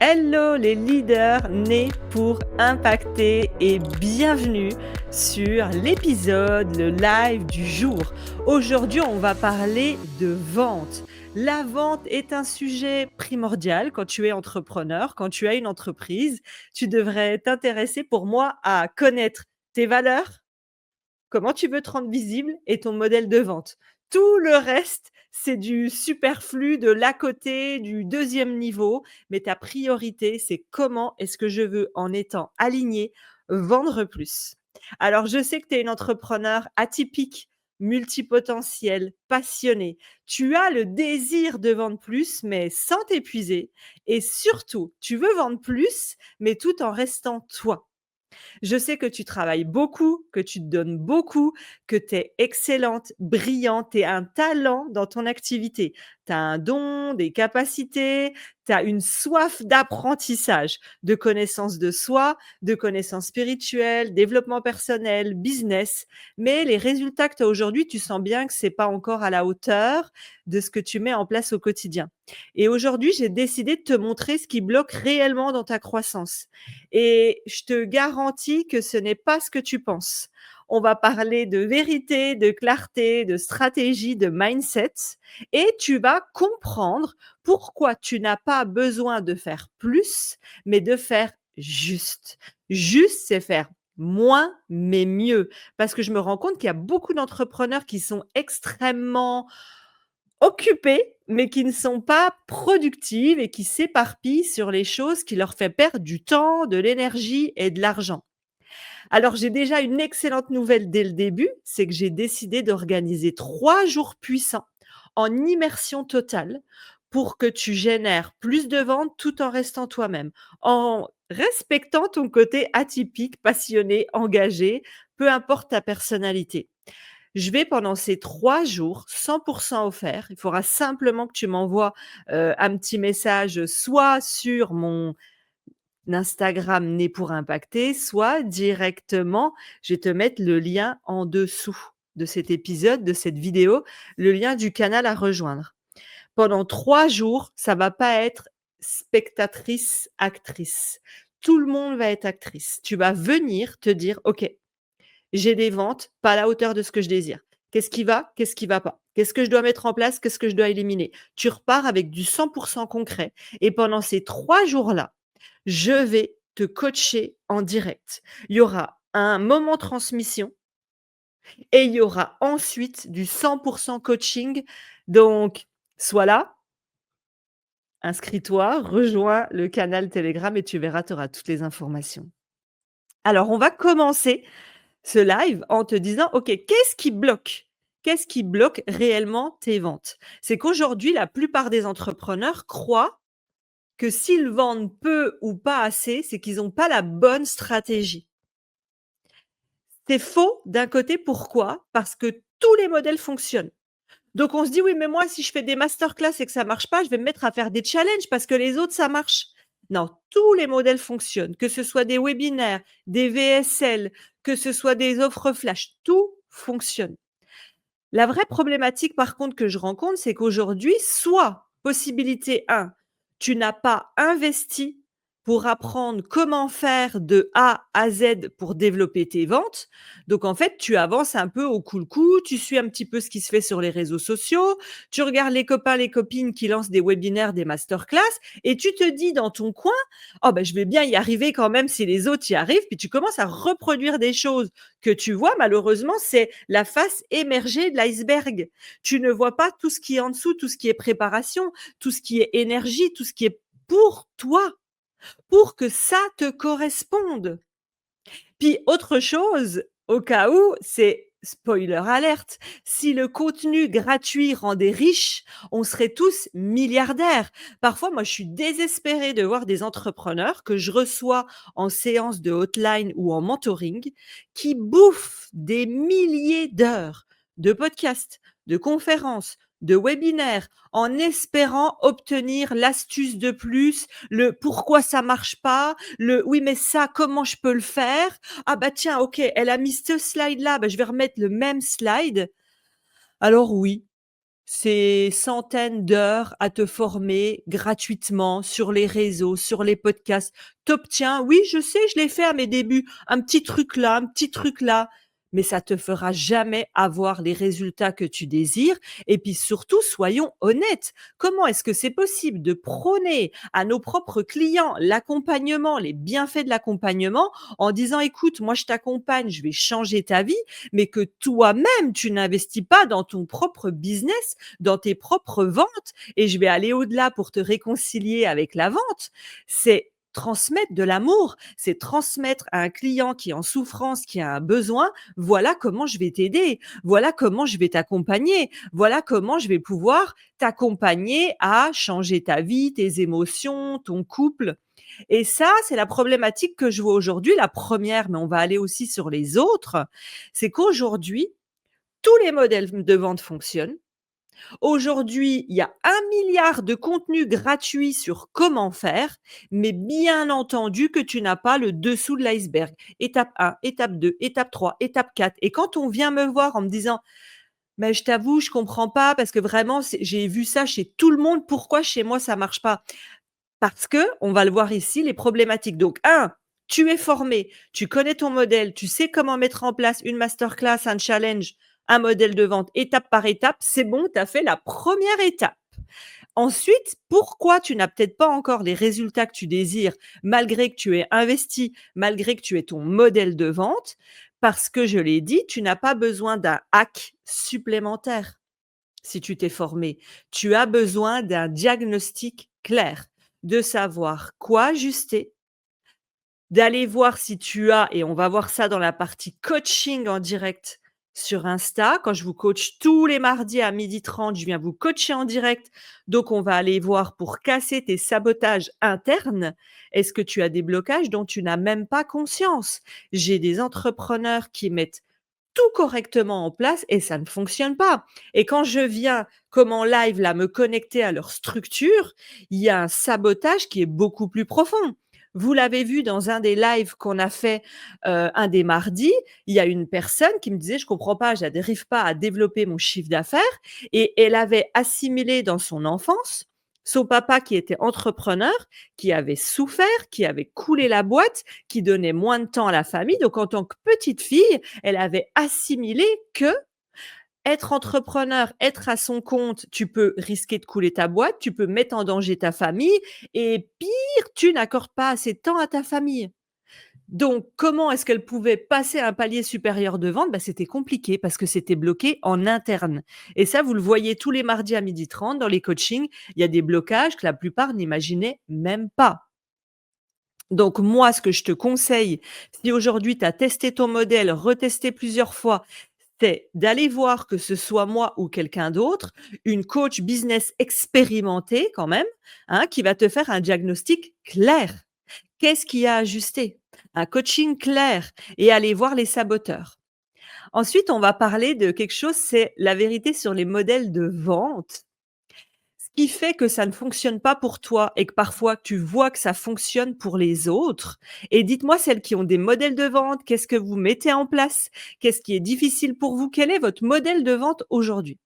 Hello les leaders nés pour impacter et bienvenue sur l'épisode, le live du jour. Aujourd'hui, on va parler de vente. La vente est un sujet primordial quand tu es entrepreneur, quand tu as une entreprise. Tu devrais t'intéresser pour moi à connaître tes valeurs, comment tu veux te rendre visible et ton modèle de vente. Tout le reste, c'est du superflu, de l'à côté, du deuxième niveau, mais ta priorité, c'est comment est-ce que je veux, en étant aligné, vendre plus. Alors, je sais que tu es une entrepreneur atypique, multipotentiel, passionné. Tu as le désir de vendre plus, mais sans t'épuiser. Et surtout, tu veux vendre plus, mais tout en restant toi. Je sais que tu travailles beaucoup, que tu te donnes beaucoup, que tu es excellente, brillante et un talent dans ton activité. Tu as un don, des capacités, tu as une soif d'apprentissage, de connaissance de soi, de connaissances spirituelles, développement personnel, business. Mais les résultats que tu as aujourd'hui, tu sens bien que c'est pas encore à la hauteur de ce que tu mets en place au quotidien. Et aujourd'hui, j'ai décidé de te montrer ce qui bloque réellement dans ta croissance. Et je te garantis que ce n'est pas ce que tu penses. On va parler de vérité, de clarté, de stratégie, de mindset et tu vas comprendre pourquoi tu n'as pas besoin de faire plus, mais de faire juste. Juste, c'est faire moins, mais mieux. Parce que je me rends compte qu'il y a beaucoup d'entrepreneurs qui sont extrêmement occupées, mais qui ne sont pas productives et qui s'éparpillent sur les choses qui leur fait perdre du temps, de l'énergie et de l'argent. Alors, j'ai déjà une excellente nouvelle dès le début, c'est que j'ai décidé d'organiser 3 jours puissants en immersion totale pour que tu génères plus de ventes tout en restant toi-même, en respectant ton côté atypique, passionné, engagé, peu importe ta personnalité. Je vais pendant ces 3 jours, 100% offert. Il faudra simplement que tu m'envoies, un petit message, soit sur mon Instagram Né pour impacter, soit directement, je vais te mettre le lien en dessous de cet épisode, de cette vidéo, le lien du canal à rejoindre. Pendant 3 jours, ça va pas être spectatrice, actrice. Tout le monde va être actrice. Tu vas venir te dire: «OK, j'ai des ventes pas à la hauteur de ce que je désire. Qu'est-ce qui va? Qu'est-ce qui va pas? Qu'est-ce que je dois mettre en place? Qu'est-ce que je dois éliminer?» Tu repars avec du 100% concret et pendant ces 3 jours-là, je vais te coacher en direct. Il y aura un moment transmission et il y aura ensuite du 100% coaching. Donc, sois là, inscris-toi, rejoins le canal Telegram et tu verras, tu auras toutes les informations. Alors, on va commencer ce live en te disant: «OK, qu'est-ce qui bloque? Qu'est-ce qui bloque réellement tes ventes?» C'est qu'aujourd'hui, la plupart des entrepreneurs croient que s'ils vendent peu ou pas assez, c'est qu'ils ont pas la bonne stratégie. C'est faux d'un côté, pourquoi? Parce que tous les modèles fonctionnent. Donc on se dit: «Oui, mais moi, si je fais des masterclass et que ça marche pas, je vais me mettre à faire des challenges parce que les autres, ça marche». Non, tous les modèles fonctionnent, que ce soit des webinaires, des VSL, que ce soit des offres flash, tout fonctionne. La vraie problématique par contre que je rencontre, c'est qu'aujourd'hui, soit possibilité 1, tu n'as pas investi pour apprendre comment faire de A à Z pour développer tes ventes. Donc en fait, tu avances un peu au cool-coup, tu suis un petit peu ce qui se fait sur les réseaux sociaux, tu regardes les copains, les copines qui lancent des webinaires, des masterclass et tu te dis dans ton coin: «Oh ben je vais bien y arriver quand même si les autres y arrivent». Puis tu commences à reproduire des choses que tu vois malheureusement, c'est la face émergée de l'iceberg. Tu ne vois pas tout ce qui est en dessous, tout ce qui est préparation, tout ce qui est énergie, tout ce qui est pour toi, pour que ça te corresponde. Puis autre chose, au cas où, c'est spoiler alerte, si le contenu gratuit rendait riche, on serait tous milliardaires. Parfois, moi, je suis désespérée de voir des entrepreneurs que je reçois en séance de hotline ou en mentoring qui bouffent des milliers d'heures de podcasts, de conférences, de webinaires en espérant obtenir l'astuce de plus, le pourquoi ça marche pas, le oui, mais ça, comment je peux le faire? Ah bah tiens, OK, elle a mis ce slide-là, bah, je vais remettre le même slide. Alors oui, C'est centaines d'heures à te former gratuitement sur les réseaux, sur les podcasts. Tu oui, je sais, je l'ai fait à mes débuts, un petit truc là, un petit truc là, mais ça te fera jamais avoir les résultats que tu désires et puis surtout, soyons honnêtes. Comment est-ce que c'est possible de prôner à nos propres clients l'accompagnement, les bienfaits de l'accompagnement en disant: «Écoute, moi je t'accompagne, je vais changer ta vie», mais que toi-même tu n'investis pas dans ton propre business, dans tes propres ventes et je vais aller au-delà pour te réconcilier avec la vente. C'est transmettre de l'amour, c'est transmettre à un client qui est en souffrance, qui a un besoin, voilà comment je vais t'aider, voilà comment je vais t'accompagner, voilà comment je vais pouvoir t'accompagner à changer ta vie, tes émotions, ton couple. Et ça, c'est la problématique que je vois aujourd'hui, la première, mais on va aller aussi sur les autres, c'est qu'aujourd'hui, tous les modèles de vente fonctionnent. Aujourd'hui, il y a 1 milliard de contenus gratuits sur comment faire, mais bien entendu que tu n'as pas le dessous de l'iceberg. Étape 1, étape 2, étape 3, étape 4. Et quand on vient me voir en me disant: «Mais je t'avoue, je comprends pas parce que vraiment j'ai vu ça chez tout le monde, pourquoi chez moi ça marche pas?» Parce que on va le voir ici, les problématiques. Donc un, tu es formé, tu connais ton modèle, tu sais comment mettre en place une masterclass, un challenge, un modèle de vente étape par étape, c'est bon, tu as fait la première étape. Ensuite, pourquoi tu n'as peut-être pas encore les résultats que tu désires malgré que tu aies investi, malgré que tu aies ton modèle de vente? Parce que je l'ai dit, tu n'as pas besoin d'un hack supplémentaire si tu t'es formé. Tu as besoin d'un diagnostic clair, de savoir quoi ajuster, d'aller voir si tu as et on va voir ça dans la partie coaching en direct sur Insta. Quand je vous coach tous les mardis à 12h30, je viens vous coacher en direct. Donc, on va aller voir pour casser tes sabotages internes. Est-ce que tu as des blocages dont tu n'as même pas conscience? J'ai des entrepreneurs qui mettent tout correctement en place et ça ne fonctionne pas. Et quand je viens, comme en live là, me connecter à leur structure, il y a un sabotage qui est beaucoup plus profond. Vous l'avez vu dans un des lives qu'on a fait, un des mardis, il y a une personne qui me disait: «Je comprends pas, je n'arrive pas à développer mon chiffre d'affaires» et elle avait assimilé dans son enfance son papa qui était entrepreneur, qui avait souffert, qui avait coulé la boîte, qui donnait moins de temps à la famille. Donc en tant que petite fille, elle avait assimilé que être entrepreneur, être à son compte, tu peux risquer de couler ta boîte, tu peux mettre en danger ta famille et pire, tu n'accordes pas assez de temps à ta famille. Donc comment est-ce qu'elle pouvait passer à un palier supérieur de vente? Bah, c'était compliqué parce que c'était bloqué en interne et ça, vous le voyez tous les mardis à 12h30 dans les coachings, il y a des blocages que la plupart n'imaginaient même pas. Donc moi, ce que je te conseille, si aujourd'hui tu as testé ton modèle, retesté plusieurs fois, c'est d'aller voir, que ce soit moi ou quelqu'un d'autre, une coach business expérimentée quand même, hein, qui va te faire un diagnostic clair. Qu'est-ce qui a ajusté? Un coaching clair et aller voir les saboteurs. Ensuite, on va parler de quelque chose, c'est la vérité sur les modèles de vente. Ce qui fait que ça ne fonctionne pas pour toi et que parfois tu vois que ça fonctionne pour les autres. Et dites-moi, celles qui ont des modèles de vente, qu'est-ce que vous mettez en place? Qu'est-ce qui est difficile pour vous? Quel est votre modèle de vente aujourd'hui?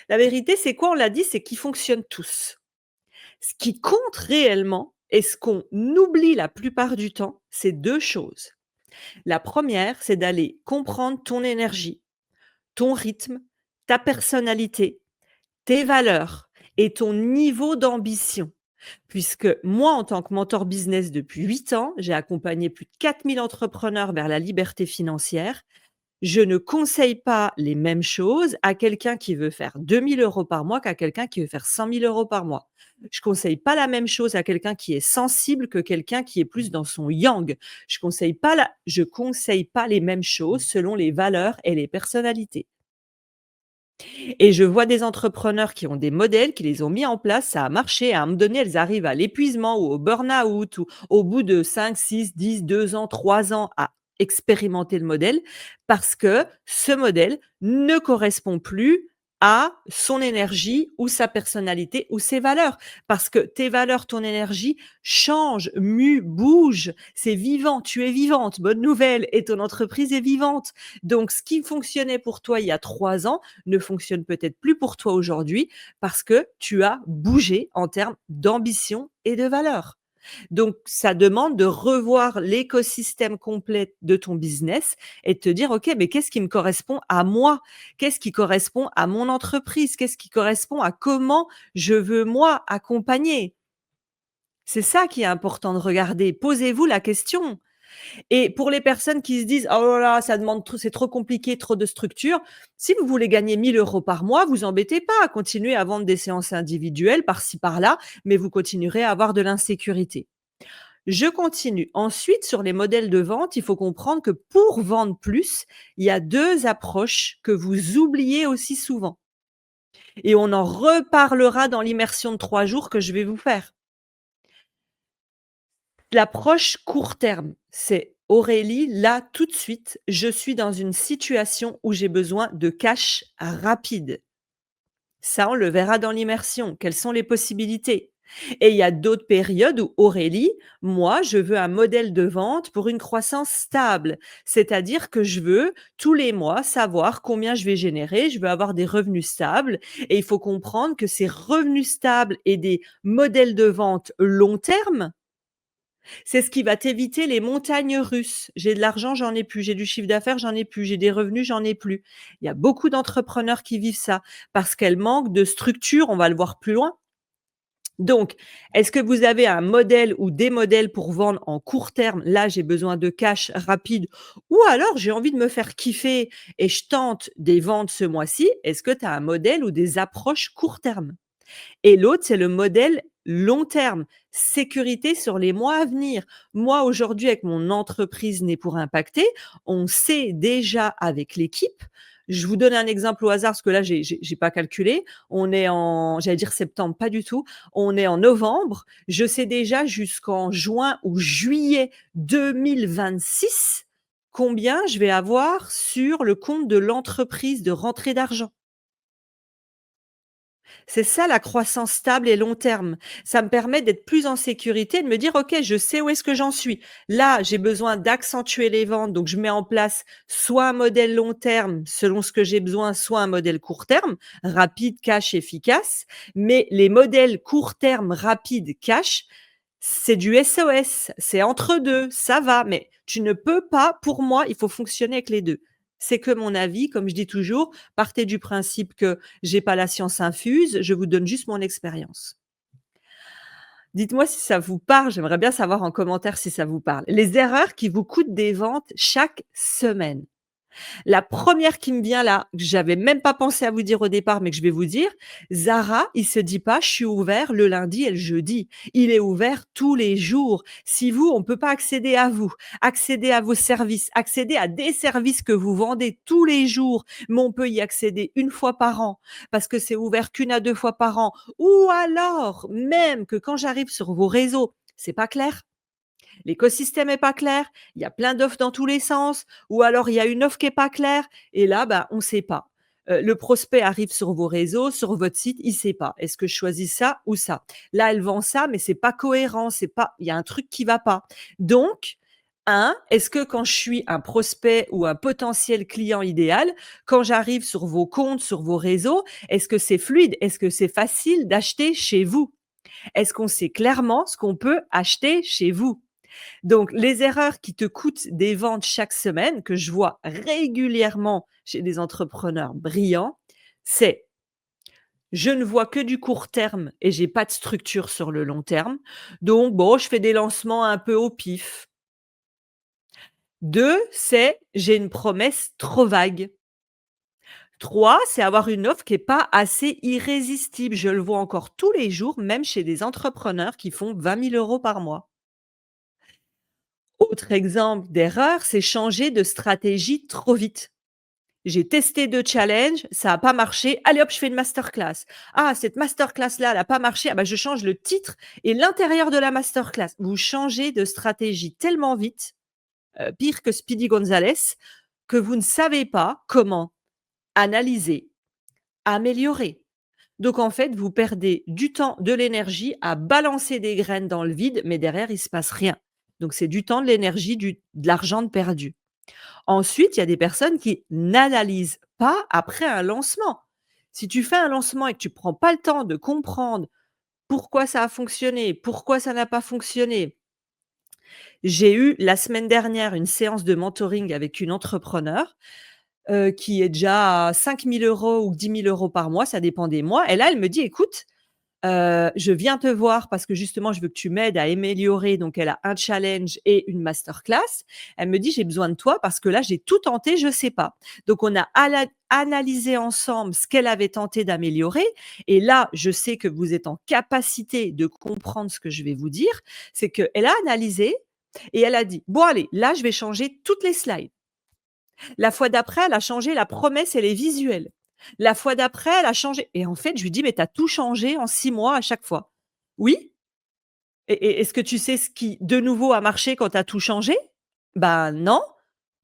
La vérité, c'est quoi? On l'a dit, c'est qu'ils fonctionnent tous. Ce qui compte réellement et ce qu'on oublie la plupart du temps, c'est 2 choses. La première, c'est d'aller comprendre ton énergie, ton rythme, ta personnalité, tes valeurs et ton niveau d'ambition. Puisque moi, en tant que mentor business depuis 8 ans, j'ai accompagné plus de 4 000 entrepreneurs vers la liberté financière. Je ne conseille pas les mêmes choses à quelqu'un qui veut faire 2 000 € par mois qu'à quelqu'un qui veut faire 100 000 € par mois. Je conseille pas la même chose à quelqu'un qui est sensible que quelqu'un qui est plus dans son yang. Je conseille pas les mêmes choses selon les valeurs et les personnalités. Et je vois des entrepreneurs qui ont des modèles, qui les ont mis en place, ça a marché. À un moment donné, elles arrivent à l'épuisement ou au burn-out ou au bout de 5, 6, 10, 2 ans, 3 ans à expérimenter le modèle parce que ce modèle ne correspond plus à son énergie ou sa personnalité ou ses valeurs. Parce que tes valeurs, ton énergie change, mue, bouge, c'est vivant, tu es vivante, bonne nouvelle et ton entreprise est vivante. Donc ce qui fonctionnait pour toi il y a 3 ans ne fonctionne peut-être plus pour toi aujourd'hui parce que tu as bougé en termes d'ambition et de valeurs. Donc, ça demande de revoir l'écosystème complet de ton business et de te dire: «OK, mais qu'est-ce qui me correspond à moi? Qu'est-ce qui correspond à mon entreprise? Qu'est-ce qui correspond à comment je veux moi accompagner?» C'est ça qui est important de regarder. Posez-vous la question. Et pour les personnes qui se disent: «Oh là là, ça demande trop c'est trop compliqué, trop de structure», si vous voulez gagner 1 000 € par mois, vous embêtez pas, continuez à vendre des séances individuelles par-ci par-là, mais vous continuerez à avoir de l'insécurité. Je continue. Ensuite, sur les modèles de vente, il faut comprendre que pour vendre plus, il y a 2 approches que vous oubliez aussi souvent et on en reparlera dans l'immersion de 3 jours que je vais vous faire. L'approche court terme, c'est: «Aurélie, là, tout de suite, je suis dans une situation où j'ai besoin de cash rapide». Ça, on le verra dans l'immersion. Quelles sont les possibilités? Et il y a d'autres périodes où Aurélie, moi, je veux un modèle de vente pour une croissance stable. C'est-à-dire que je veux tous les mois savoir combien je vais générer, je veux avoir des revenus stables et il faut comprendre que ces revenus stables et des modèles de vente long terme, c'est ce qui va t'éviter les montagnes russes. J'ai de l'argent, j'en ai plus. J'ai du chiffre d'affaires, j'en ai plus. J'ai des revenus, j'en ai plus. Il y a beaucoup d'entrepreneurs qui vivent ça parce qu'elles manquent de structure. On va le voir plus loin. Donc, est-ce que vous avez un modèle ou des modèles pour vendre en court terme? Là, j'ai besoin de cash rapide ou alors j'ai envie de me faire kiffer et je tente des ventes ce mois-ci. Est-ce que tu as un modèle ou des approches court terme? Et l'autre, c'est le modèle long terme, sécurité sur les mois à venir. Moi, aujourd'hui, avec mon entreprise Née pour impacter, on sait déjà avec l'équipe, je vous donne un exemple au hasard parce que là, j'ai pas calculé. On est en j'allais dire septembre, pas du tout. On est en novembre. Je sais déjà jusqu'en juin ou juillet 2026 combien je vais avoir sur le compte de l'entreprise de rentrée d'argent. C'est ça la croissance stable et long terme. Ça me permet d'être plus en sécurité, de me dire: «OK, je sais où est-ce que j'en suis. Là, j'ai besoin d'accentuer les ventes, donc je mets en place soit un modèle long terme selon ce que j'ai besoin, soit un modèle court terme, rapide, cash, efficace». Mais les modèles court terme, rapide, cash, c'est du SOS, c'est entre 2, ça va, mais tu ne peux pas pour moi, il faut fonctionner avec les 2. C'est que mon avis, comme je dis toujours, partez du principe que j'ai pas la science infuse, je vous donne juste mon expérience. Dites-moi si ça vous parle, j'aimerais bien savoir en commentaire si ça vous parle. Les erreurs qui vous coûtent des ventes chaque semaine. La première qui me vient là, que j'avais même pas pensé à vous dire au départ, mais que je vais vous dire, Zara, il se dit pas: «Je suis ouvert le lundi et le jeudi». Il est ouvert tous les jours. Si vous, on peut pas accéder à vous, accéder à vos services, accéder à des services que vous vendez tous les jours, mais on peut y accéder une fois par an parce que c'est ouvert qu'1 à 2 fois par an ou alors même que quand j'arrive sur vos réseaux, c'est pas clair. L'écosystème est pas clair, il y a plein d'offres dans tous les sens ou alors il y a une offre qui est pas claire et là, bah, on sait pas. Le prospect arrive sur vos réseaux, sur votre site, il sait pas. Est-ce que je choisis ça ou ça? Là, elle vend ça, mais c'est pas cohérent, c'est pas il y a un truc qui va pas. Donc, est-ce que quand je suis un prospect ou un potentiel client idéal, quand j'arrive sur vos comptes, sur vos réseaux, est-ce que c'est fluide? Est-ce que c'est facile d'acheter chez vous? Est-ce qu'on sait clairement ce qu'on peut acheter chez vous? Donc, les erreurs qui te coûtent des ventes chaque semaine, que je vois régulièrement chez des entrepreneurs brillants, c'est: je ne vois que du court terme et j'ai pas de structure sur le long terme. Donc, bon, je fais des lancements un peu au pif. 2, c'est: j'ai une promesse trop vague. 3, c'est avoir une offre qui est pas assez irrésistible. Je le vois encore tous les jours, même chez des entrepreneurs qui font 20 000 € par mois. Autre exemple d'erreur, c'est changer de stratégie trop vite. J'ai testé 2 challenges, ça a pas marché. Allez hop, je fais une masterclass. Ah, cette masterclass-là, elle a pas marché. Ah bah, je change le titre et l'intérieur de la masterclass. Vous changez de stratégie tellement vite, pire que Speedy Gonzales, que vous ne savez pas comment analyser, améliorer. Donc en fait, vous perdez du temps, de l'énergie à balancer des graines dans le vide, mais derrière, il se passe rien. Donc c'est du temps, de l'énergie, de l'argent de perdu. Ensuite, il y a des personnes qui n'analysent pas après un lancement. Si tu fais un lancement et que tu prends pas le temps de comprendre pourquoi ça a fonctionné, pourquoi ça n'a pas fonctionné. J'ai eu la semaine dernière une séance de mentoring avec une entrepreneur, qui est déjà à 5 000 € ou 10 000 € par mois, ça dépend des mois. Et là, elle me dit: «Écoute, je viens te voir parce que justement je veux que tu m'aides à améliorer». Donc elle a un challenge et une masterclass. Elle me dit: «J'ai besoin de toi parce que là, j'ai tout tenté, je sais pas». Donc on a analysé ensemble ce qu'elle avait tenté d'améliorer et là, je sais que vous êtes en capacité de comprendre ce que je vais vous dire. C'est qu'elle a analysé et elle a dit: «Bon allez, là, je vais changer toutes les slides». La fois d'après, elle a changé la promesse et les visuels. La fois d'après, elle a changé et en fait, je lui dis: «Mais tu as tout changé en 6 mois à chaque fois». «Oui, et est-ce que tu sais ce qui, de nouveau, a marché quand tu as tout changé?» «Bah, non,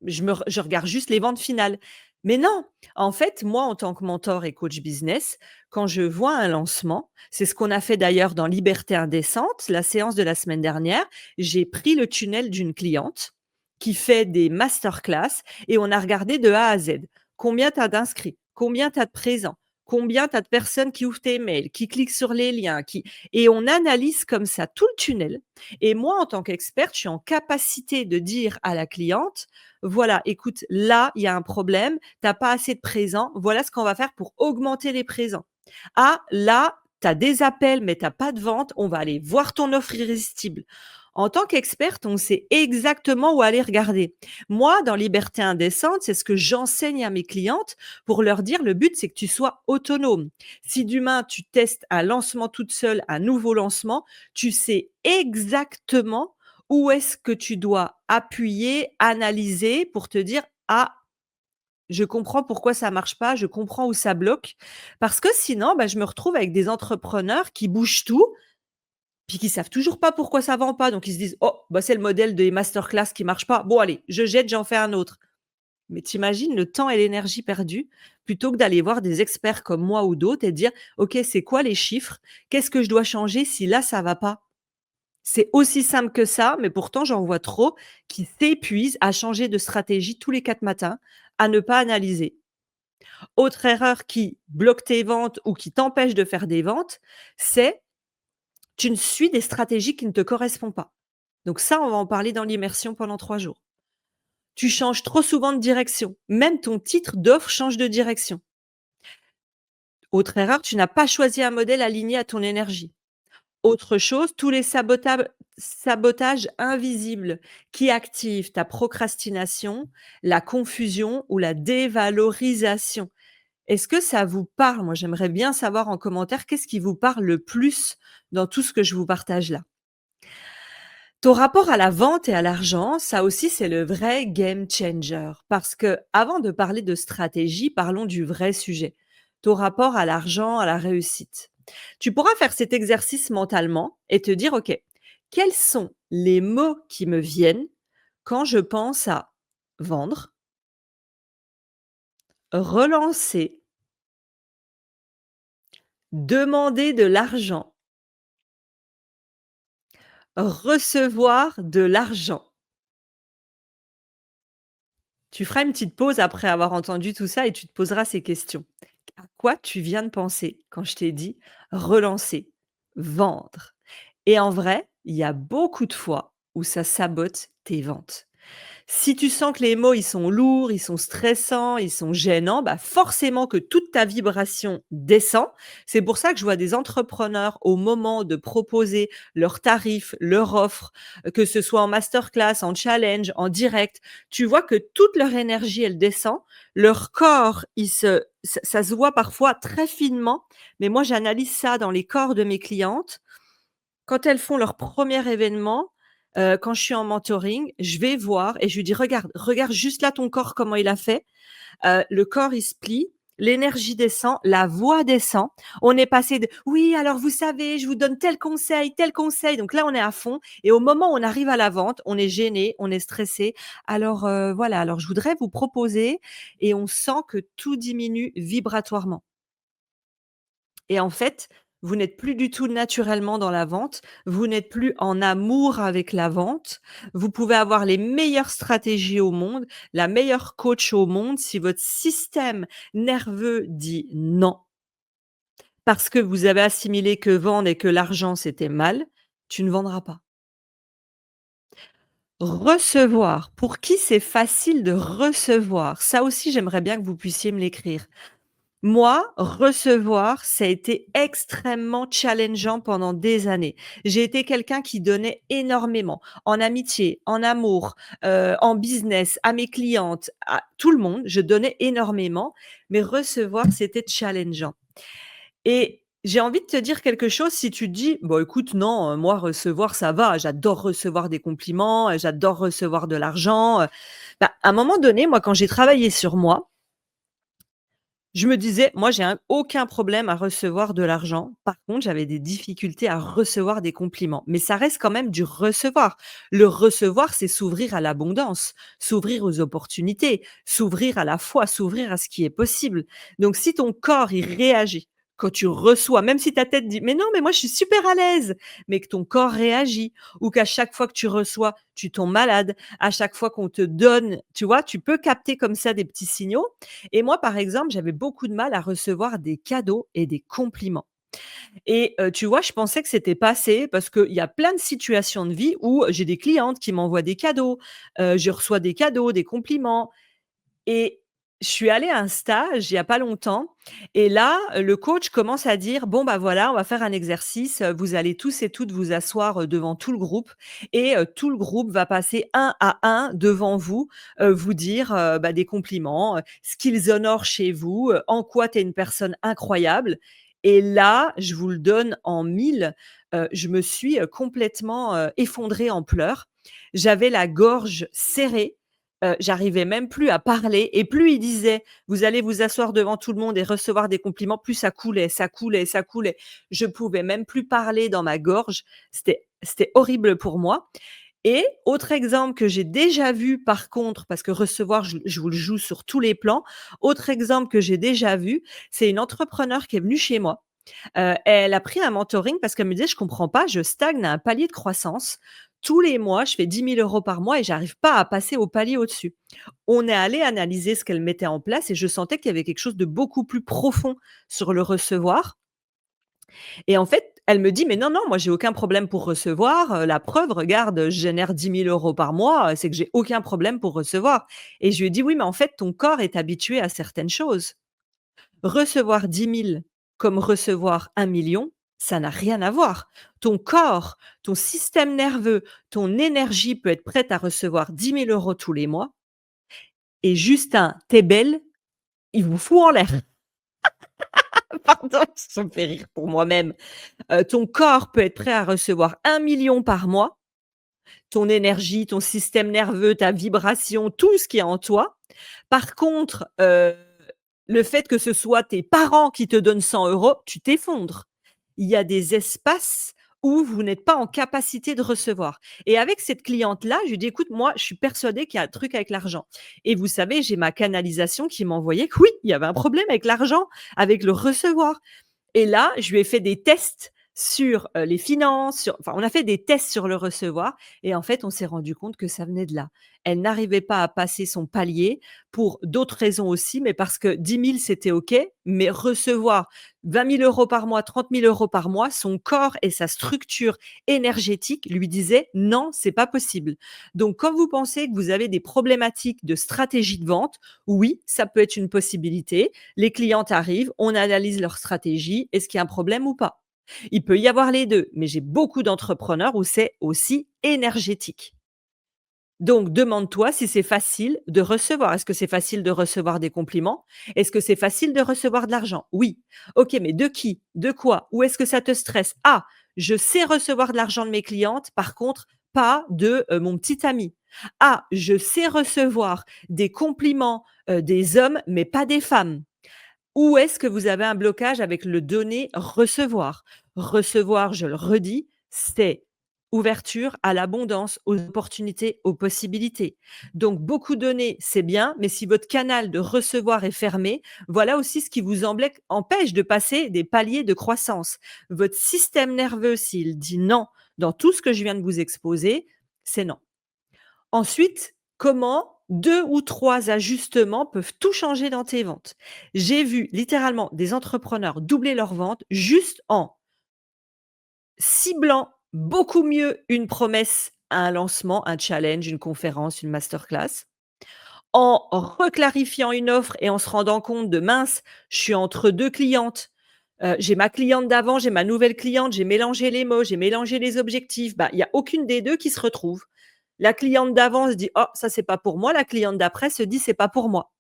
je regarde juste les ventes finales». Mais non, en fait, moi, en tant que mentor et coach business, quand je vois un lancement, c'est ce qu'on a fait d'ailleurs dans Liberté indécente, la séance de la semaine dernière. J'ai pris le tunnel d'une cliente qui fait des masterclass et on a regardé de A à Z. Combien tu as d'inscrits? Combien tu as de présents? Combien tu as de personnes qui ouvrent tes mails, qui cliquent sur les liens, qui et on analyse comme ça tout le tunnel et moi, en tant qu'experte, je suis en capacité de dire à la cliente: «Voilà, écoute, là, il y a un problème, tu as pas assez de présents, voilà ce qu'on va faire pour augmenter les présents. Ah, là, tu as des appels, mais tu as pas de vente, on va aller voir ton offre irrésistible». En tant qu'experte, on sait exactement où aller regarder. Moi, dans Liberté indécente, c'est ce que j'enseigne à mes clientes pour leur dire: «Le but, c'est que tu sois autonome. Si demain, tu testes un lancement toute seule, un nouveau lancement, tu sais exactement où est-ce que tu dois appuyer, analyser pour te dire: "Ah, je comprends pourquoi ça marche pas, je comprends où ça bloque"». Parce que sinon, bah, je me retrouve avec des entrepreneurs qui bougent tout, puis qui savent toujours pas pourquoi ça vend pas. Donc ils se disent: «Oh, bah, c'est le modèle des masterclass qui marche pas. Bon allez, je jette, j'en fais un autre». Mais tu imagines le temps et l'énergie perdus, plutôt que d'aller voir des experts comme moi ou d'autres et dire: «OK, c'est quoi les chiffres? Qu'est-ce que je dois changer si là, ça va pas?» C'est aussi simple que ça, mais pourtant j'en vois trop qui s'épuisent à changer de stratégie tous les 4 matins, à ne pas analyser. Autre erreur qui bloque tes ventes ou qui t'empêche de faire des ventes, c'est tu ne suis des stratégies qui ne te correspondent pas. Donc ça, on va en parler dans l'immersion pendant 3 jours. Tu changes trop souvent de direction. Même ton titre d'offre change de direction. Autre erreur, tu n'as pas choisi un modèle aligné à ton énergie. Autre chose, tous les sabotages invisibles qui activent ta procrastination, la confusion ou la dévalorisation. Est-ce que ça vous parle? Moi, j'aimerais bien savoir en commentaire qu'est-ce qui vous parle le plus dans tout ce que je vous partage là. Ton rapport à la vente et à l'argent, ça aussi, c'est le vrai game changer. Parce que, avant de parler de stratégie, parlons du vrai sujet. Ton rapport à l'argent, à la réussite. Tu pourras faire cet exercice mentalement et te dire, OK, quels sont les mots qui me viennent quand je pense à vendre, relancer, demander de l'argent, recevoir de l'argent. Tu feras une petite pause après avoir entendu tout ça et tu te poseras ces questions. À quoi tu viens de penser quand je t'ai dit relancer, vendre? Et en vrai, il y a beaucoup de fois où ça sabote tes ventes. Si tu sens que les mots, ils sont lourds, ils sont stressants, ils sont gênants, bah forcément que toute ta vibration descend. C'est pour ça que je vois des entrepreneurs au moment de proposer leurs tarifs, leur offre, que ce soit en masterclass, en challenge, en direct, tu vois que toute leur énergie, elle descend. Leur corps, ça se voit parfois très finement, mais moi j'analyse ça dans les corps de mes clientes quand elles font leur premier événement, quand je suis en mentoring, je vais voir et je lui dis: «Regarde juste là ton corps comment il a fait». Le corps il se plie, l'énergie descend, la voix descend. On est passé de: «Oui, alors vous savez, je vous donne tel conseil», donc là on est à fond et au moment où on arrive à la vente, on est gêné, on est stressé. «Alors, voilà, alors je voudrais vous proposer», et on sent que tout diminue vibratoirement. et en fait, vous n'êtes plus du tout naturellement dans la vente, vous n'êtes plus en amour avec la vente. Vous pouvez avoir les meilleures stratégies au monde, la meilleure coach au monde, si votre système nerveux dit non, parce que vous avez assimilé que vendre et que l'argent c'était mal, tu ne vendras pas. Recevoir, pour qui c'est facile de recevoir? Ça aussi, j'aimerais bien que vous puissiez me l'écrire. Moi, recevoir, ça a été extrêmement challengeant pendant des années. J'ai été quelqu'un qui donnait énormément, en amitié, en amour, en business, à mes clientes, à tout le monde, je donnais énormément, mais recevoir, c'était challengeant. Et j'ai envie de te dire quelque chose, si tu te dis: «Bah, écoute, non, moi recevoir ça va, j'adore recevoir des compliments, j'adore recevoir de l'argent», bah, à un moment donné, moi, quand j'ai travaillé sur moi, je me disais: «Moi, j'ai aucun problème à recevoir de l'argent». Par contre, j'avais des difficultés à recevoir des compliments, mais ça reste quand même du recevoir. Le recevoir, c'est s'ouvrir à l'abondance, s'ouvrir aux opportunités, s'ouvrir à la foi, s'ouvrir à ce qui est possible. Donc si ton corps, il réagit quand tu reçois, même si ta tête dit: «Mais non, mais moi, je suis super à l'aise», mais que ton corps réagit ou qu'à chaque fois que tu reçois, tu tombes malade, à chaque fois qu'on te donne, tu vois? Tu peux capter comme ça des petits signaux et moi, par exemple, j'avais beaucoup de mal à recevoir des cadeaux et des compliments et tu vois, je pensais que c'était passé parce qu'il y a plein de situations de vie où j'ai des clientes qui m'envoient des cadeaux, je reçois des cadeaux, des compliments et je suis allée à un stage il y a pas longtemps et là, le coach commence à dire: «Bon, bah, voilà, on va faire un exercice, vous allez tous et toutes vous asseoir, devant tout le groupe et tout le groupe va passer un à un devant vous, vous dire, bah, des compliments, ce qu'ils honorent chez vous, en quoi tu es une personne incroyable» et là, je vous le donne en mille, je me suis, complètement, effondrée en pleurs. J'avais la gorge serrée. J'arrivais même plus à parler et plus il disait: «Vous allez vous asseoir devant tout le monde et recevoir des compliments», plus ça coulait, ça coulait, ça coulait. Je pouvais même plus parler dans ma gorge. C'était horrible pour moi et autre exemple que j'ai déjà vu par contre, parce que recevoir, je vous le joue sur tous les plans. Autre exemple que j'ai déjà vu, c'est une entrepreneur qui est venue chez moi. Elle a pris un mentoring parce qu'elle me disait: «Je comprends pas, je stagne à un palier de croissance. Tous les mois, je fais 10 000 € par mois et j'arrive pas à passer au palier au-dessus». On est allé analyser ce qu'elle mettait en place et je sentais qu'il y avait quelque chose de beaucoup plus profond sur le recevoir et en fait, elle me dit: «Mais non, non, moi j'ai aucun problème pour recevoir, la preuve, regarde, je génère 10 000 € par mois, c'est que j'ai aucun problème pour recevoir» et je lui ai dit: «Oui, mais en fait, ton corps est habitué à certaines choses». Recevoir 10 000 comme recevoir 1 million, ça n'a rien à voir. Ton corps, ton système nerveux, ton énergie peut être prête à recevoir 10 000 € tous les mois et juste un «tu es belle», il vous fout en l'air. Pardon, ça me fait rire pour moi-même. Ton corps peut être prêt à recevoir 1 million par mois, ton énergie, ton système nerveux, ta vibration, tout ce qui est en toi. Par contre, le fait que ce soit tes parents qui te donnent 100 €, tu t'effondres. Il y a des espaces où vous n'êtes pas en capacité de recevoir et avec cette cliente-là, je lui dis: «Écoute, moi, je suis persuadée qu'il y a un truc avec l'argent» et vous savez, j'ai ma canalisation qui m'envoyait que oui, il y avait un problème avec l'argent, avec le recevoir. Et là, je lui ai fait des tests sur, les finances, on a fait des tests sur le recevoir et en fait, on s'est rendu compte que ça venait de là. Elle n'arrivait pas à passer son palier pour d'autres raisons aussi, mais parce que 10 000 c'était OK, mais recevoir 20 000 € par mois, 30 000 € par mois, son corps et sa structure énergétique lui disaient: «Non, c'est pas possible». Donc quand vous pensez que vous avez des problématiques de stratégie de vente, oui, ça peut être une possibilité. Les clientes arrivent, on analyse leur stratégie. Est-ce qu'il y a un problème ou pas? Il peut y avoir les 2, mais j'ai beaucoup d'entrepreneurs où c'est aussi énergétique. Donc demande-toi si c'est facile de recevoir. Est-ce que c'est facile de recevoir des compliments? Est-ce que c'est facile de recevoir de l'argent? Oui. OK, mais de qui? De quoi? Où est-ce que ça te stresse? Ah, je sais recevoir de l'argent de mes clientes, par contre, pas de, mon petit ami. Ah, je sais recevoir des compliments, des hommes, mais pas des femmes. Où est-ce que vous avez un blocage avec le donner, recevoir? Recevoir, je le redis, c'est ouverture à l'abondance, aux opportunités, aux possibilités. Donc beaucoup donner, c'est bien, mais si votre canal de recevoir est fermé, voilà aussi ce qui vous empêche de passer des paliers de croissance. Votre système nerveux, s'il dit non dans tout ce que je viens de vous exposer, c'est non. Ensuite, comment 2 ou 3 ajustements peuvent tout changer dans tes ventes? J'ai vu littéralement des entrepreneurs doubler leurs ventes juste en ciblant beaucoup mieux une promesse à un lancement, un challenge, une conférence, une masterclass, en reclarifiant une offre et en se rendant compte de: «Mince, je suis entre 2 clientes, j'ai ma cliente d'avant, j'ai ma nouvelle cliente, j'ai mélangé les mots, j'ai mélangé les objectifs». Bah, il y a aucune des 2 qui se retrouve. La cliente d'avant se dit: «Oh, ça, c'est pas pour moi». La cliente d'après se dit: «C'est pas pour moi».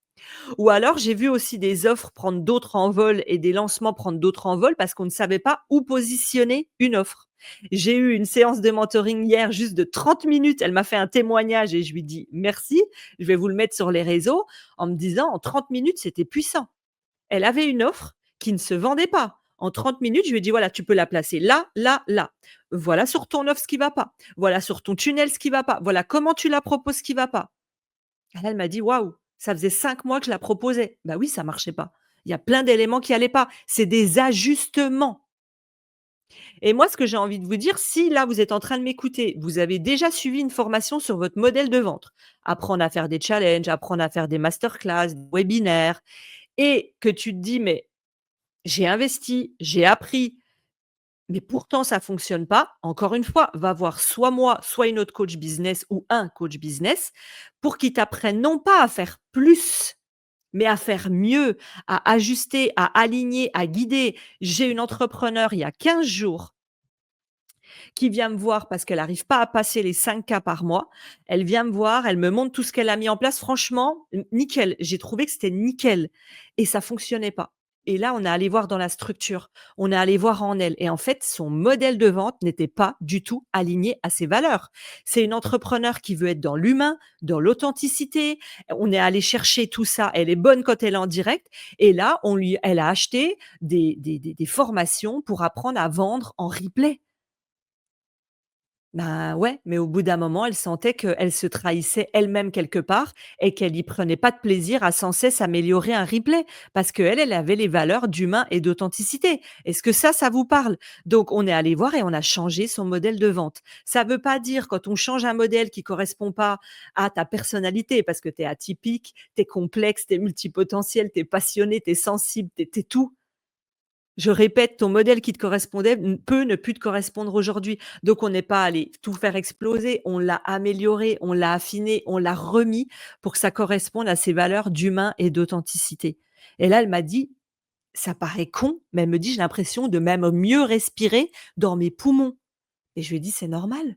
Ou alors, j'ai vu aussi des offres prendre d'autres envols et des lancements prendre d'autres envols parce qu'on ne savait pas où positionner une offre. J'ai eu une séance de mentoring hier juste de 30 minutes. Elle m'a fait un témoignage et je lui dis merci. Je vais vous le mettre sur les réseaux en me disant en 30 minutes, c'était puissant. Elle avait une offre qui ne se vendait pas. En 30 minutes, je lui ai dit voilà, tu peux la placer là, là, là. Voilà sur ton offre ce qui va pas. Voilà sur ton tunnel ce qui va pas. Voilà comment tu la proposes ce qui va pas. Et là, elle m'a dit: «Waouh, ça faisait 5 mois que je la proposais». Bah oui, ça marchait pas. Il y a plein d'éléments qui allaient pas. C'est des ajustements et moi, ce que j'ai envie de vous dire, si là, vous êtes en train de m'écouter, vous avez déjà suivi une formation sur votre modèle de vente, apprendre à faire des challenges, apprendre à faire des masterclass, des webinaires et que tu te dis: «Mais j'ai investi, j'ai appris, mais pourtant ça fonctionne pas». Encore une fois, va voir soit moi, soit une autre coach business ou un coach business pour qu'ils t'apprennent non pas à faire plus, mais à faire mieux, à ajuster, à aligner, à guider. J'ai une entrepreneur il y a 15 jours qui vient me voir parce qu'elle n'arrive pas à passer les 5K par mois. Elle vient me voir, elle me montre tout ce qu'elle a mis en place. Franchement, nickel. J'ai trouvé que c'était nickel et ça fonctionnait pas. Et là, on est allé voir dans la structure, on est allé voir en elle et en fait, son modèle de vente n'était pas du tout aligné à ses valeurs. C'est une entrepreneur qui veut être dans l'humain, dans l'authenticité. On est allé chercher tout ça. Elle est bonne quand elle est en direct et là, elle a acheté des formations pour apprendre à vendre en replay. Bah, ouais, mais au bout d'un moment, elle sentait qu'elle se trahissait elle-même quelque part et qu'elle y prenait pas de plaisir à sans cesse améliorer un replay parce qu'elle, elle avait les valeurs d'humain et d'authenticité. Est-ce que ça vous parle? Donc on est allé voir et on a changé son modèle de vente. Ça veut pas dire quand on change un modèle qui correspond pas à ta personnalité parce que tu es atypique, tu es complexe, tu es multipotentiel, tu es passionné, tu es sensible, tu es tout. Je répète, ton modèle qui te correspondait peut ne plus te correspondre aujourd'hui. Donc on n'est pas allé tout faire exploser, on l'a amélioré, on l'a affiné, on l'a remis pour que ça corresponde à ses valeurs d'humain et d'authenticité. Et là, elle m'a dit: «Ça paraît con, mais elle me dit: «J'ai l'impression de même mieux respirer dans mes poumons» et je lui ai dit: «C'est normal».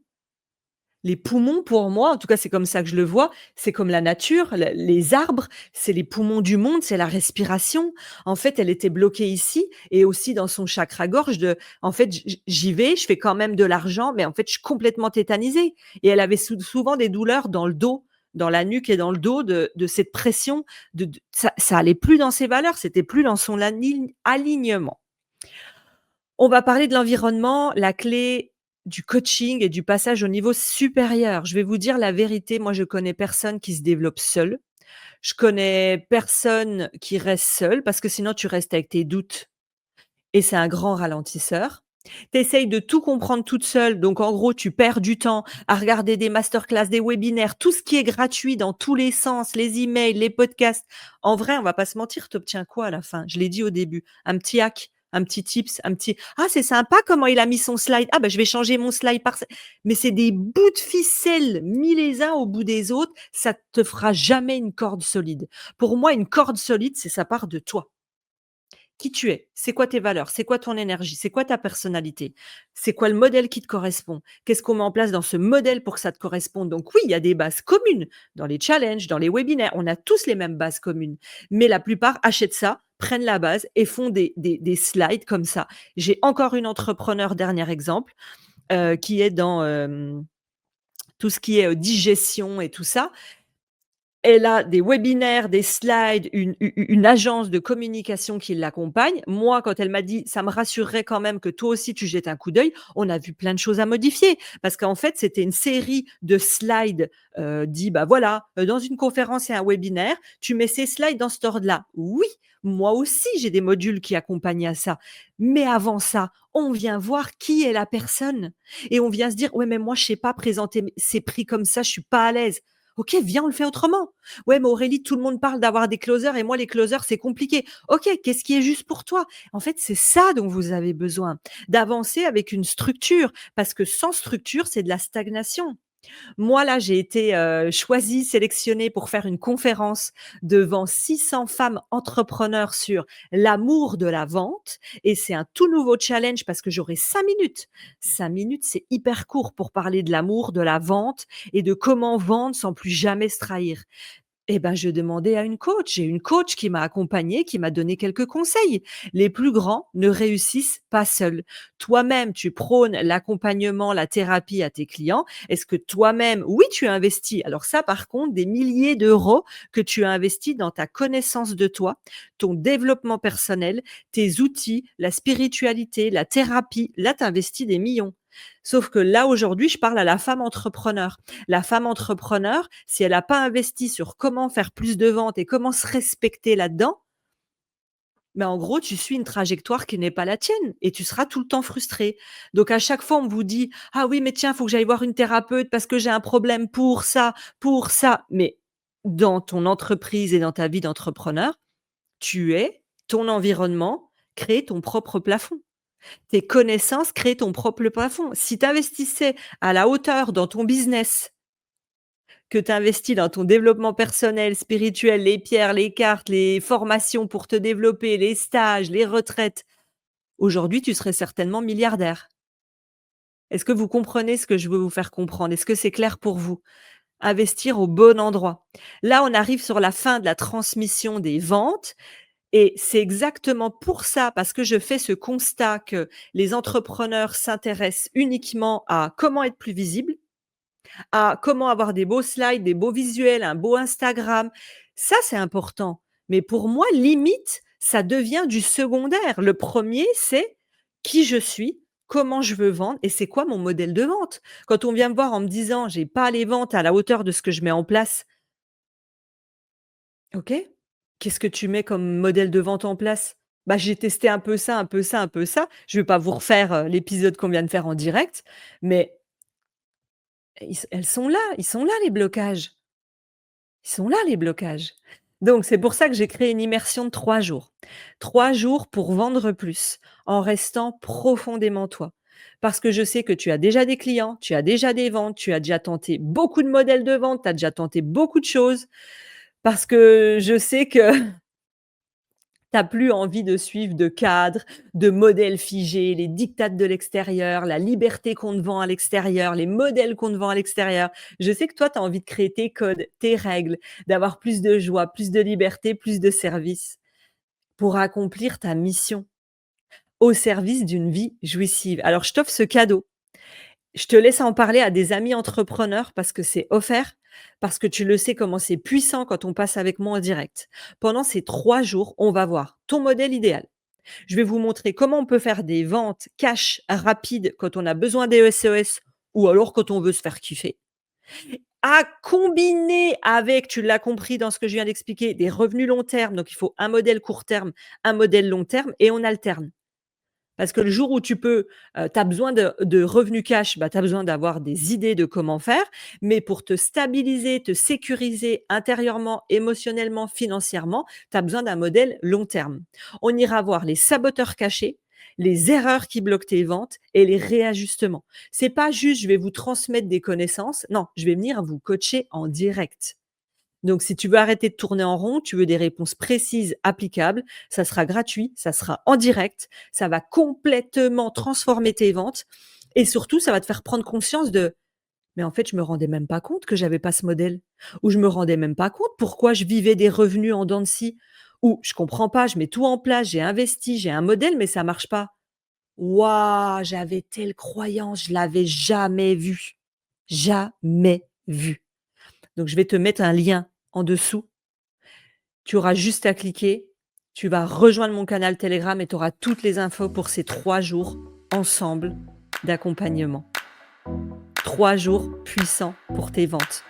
Les poumons pour moi, en tout cas c'est comme ça que je le vois, c'est comme la nature, les arbres, c'est les poumons du monde, c'est la respiration. En fait, elle était bloquée ici et aussi dans son chakra-gorge de en fait, j'y vais, je fais quand même de l'argent, mais en fait, je suis complètement tétanisée et elle avait souvent des douleurs dans le dos, dans la nuque et dans le dos de cette pression de ça allait plus dans ses valeurs, c'était plus dans son alignement. On va parler de l'environnement, la clé du coaching et du passage au niveau supérieur. Je vais vous dire la vérité, moi je connais personne qui se développe seul. Je connais personne qui reste seul parce que sinon tu restes avec tes doutes et c'est un grand ralentisseur. Tu essayes de tout comprendre toute seule, donc en gros tu perds du temps à regarder des masterclass, des webinaires, tout ce qui est gratuit dans tous les sens, les emails, les podcasts. En vrai, on va pas se mentir, tu obtiens quoi à la fin? Je l'ai dit au début, un petit hack, un petit tips, un petit: «Ah c'est sympa comment il a mis son slide. Ah bah je vais changer mon slide par ce», mais c'est des bouts de ficelle mis les uns au bout des autres, ça te fera jamais une corde solide. Pour moi, une corde solide, c'est ça part de toi. Qui tu es? C'est quoi tes valeurs? C'est quoi ton énergie? C'est quoi ta personnalité? C'est quoi le modèle qui te correspond? Qu'est-ce qu'on met en place dans ce modèle pour que ça te corresponde? Donc oui, il y a des bases communes dans les challenges, dans les webinaires. On a tous les mêmes bases communes, mais la plupart achètent ça, prennent la base et font des slides comme ça. J'ai encore une entrepreneur, dernier exemple, qui est dans, tout ce qui est, digestion et tout ça. Elle a des webinaires, des slides, une agence de communication qui l'accompagne. Moi, quand elle m'a dit: «Ça me rassurerait quand même que toi aussi tu jettes un coup d'œil», on a vu plein de choses à modifier. Parce qu'en fait, c'était une série de slides, dit: «Bah, voilà, dans une conférence et un webinaire, tu mets ces slides dans cet ordre-là». Oui, moi aussi, j'ai des modules qui accompagnent à ça. Mais avant ça, on vient voir qui est la personne et on vient se dire: «Ouais, mais moi, je sais pas présenter ces prix comme ça, je suis pas à l'aise». OK, viens, on le fait autrement. Ouais, mais Aurélie, tout le monde parle d'avoir des closers et moi, les closers, c'est compliqué. OK, qu'est-ce qui est juste pour toi? En fait, c'est ça dont vous avez besoin, d'avancer avec une structure, parce que sans structure, c'est de la stagnation. Moi, là, j'ai été, choisie, sélectionnée pour faire une conférence devant 600 femmes entrepreneurs sur l'amour de la vente et c'est un tout nouveau challenge parce que j'aurai 5 minutes. 5 minutes, c'est hyper court pour parler de l'amour, de la vente et de comment vendre sans plus jamais se trahir. Eh ben, je demandais à une coach. J'ai une coach qui m'a accompagnée, qui m'a donné quelques conseils. Les plus grands ne réussissent pas seuls. Toi-même, tu prônes l'accompagnement, la thérapie à tes clients. Est-ce que toi-même, oui, tu as investi. Alors ça, par contre, des milliers d'euros que tu as investis dans ta connaissance de toi, ton développement personnel, tes outils, la spiritualité, la thérapie. Là, tu investis des millions. Sauf que là, aujourd'hui, je parle à la femme entrepreneur. La femme entrepreneur, si elle n'a pas investi sur comment faire plus de ventes et comment se respecter là-dedans, mais en gros, tu suis une trajectoire qui n'est pas la tienne et tu seras tout le temps frustré. Donc à chaque fois, on vous dit: «Ah oui, mais tiens, il faut que j'aille voir une thérapeute parce que j'ai un problème pour ça, pour ça». Mais dans ton entreprise et dans ta vie d'entrepreneur, tu es ton environnement, crée ton propre plafond. Tes connaissances créent ton propre plafond. Si tu investissais à la hauteur dans ton business, que tu investis dans ton développement personnel, spirituel, les pierres, les cartes, les formations pour te développer, les stages, les retraites, aujourd'hui, tu serais certainement milliardaire. Est-ce que vous comprenez ce que je veux vous faire comprendre? Est-ce que c'est clair pour vous? Investir au bon endroit. Là, on arrive sur la fin de la transmission des ventes et c'est exactement pour ça, parce que je fais ce constat que les entrepreneurs s'intéressent uniquement à comment être plus visible, à comment avoir des beaux slides, des beaux visuels, un beau Instagram. Ça, c'est important. Mais pour moi, limite, ça devient du secondaire. Le premier, c'est qui je suis, comment je veux vendre et c'est quoi mon modèle de vente. Quand on vient me voir en me disant: «J'ai pas les ventes à la hauteur de ce que je mets en place», OK. Qu'est-ce que tu mets comme modèle de vente en place? Bah, j'ai testé un peu ça, un peu ça, un peu ça. Je vais pas vous refaire, l'épisode qu'on vient de faire en direct, mais elles sont là, ils sont là les blocages. Ils sont là les blocages. Donc c'est pour ça que j'ai créé une immersion de 3 jours. 3 jours pour vendre plus, en restant profondément toi. Parce que je sais que tu as déjà des clients, tu as déjà des ventes, tu as déjà tenté beaucoup de modèles de vente, tu as déjà tenté beaucoup de choses. Parce que je sais que tu plus envie de suivre de cadres, de modèles figés, les diktats de l'extérieur, la liberté qu'on te vend à l'extérieur, les modèles qu'on te vend à l'extérieur. Je sais que toi, tu as envie de créer tes codes, tes règles, d'avoir plus de joie, plus de liberté, plus de service pour accomplir ta mission au service d'une vie jouissive. Alors, je t'offre ce cadeau. Je te laisse en parler à des amis entrepreneurs parce que c'est offert, parce que tu le sais comment c'est puissant quand on passe avec moi en direct. Pendant ces 3 jours, on va voir ton modèle idéal. Je vais vous montrer comment on peut faire des ventes cash rapides quand on a besoin des SES ou alors quand on veut se faire kiffer. À combiner avec, tu l'as compris dans ce que je viens d'expliquer, des revenus long terme. Donc il faut un modèle court terme, un modèle long terme et on alterne. Parce que le jour où tu as besoin de revenus cash, bah, tu as besoin d'avoir des idées de comment faire. Mais pour te stabiliser, te sécuriser intérieurement, émotionnellement, financièrement, tu as besoin d'un modèle long terme. On ira voir les saboteurs cachés, les erreurs qui bloquent tes ventes et les réajustements. C'est pas juste je vais vous transmettre des connaissances. Non, je vais venir vous coacher en direct. Donc, si tu veux arrêter de tourner en rond, tu veux des réponses précises, applicables, ça sera gratuit, ça sera en direct, ça va complètement transformer tes ventes et surtout, ça va te faire prendre conscience de: «Mais en fait, je me rendais même pas compte que j'avais pas ce modèle» ou «Je me rendais même pas compte pourquoi je vivais des revenus en dents de scie» ou «Je comprends pas, je mets tout en place, j'ai investi, j'ai un modèle, mais ça marche pas». Waouh! J'avais telle croyance, je l'avais jamais vue. Jamais vue. Donc je vais te mettre un lien en dessous. Tu auras juste à cliquer, tu vas rejoindre mon canal Telegram et tu auras toutes les infos pour ces 3 jours ensemble d'accompagnement. 3 jours puissants pour tes ventes.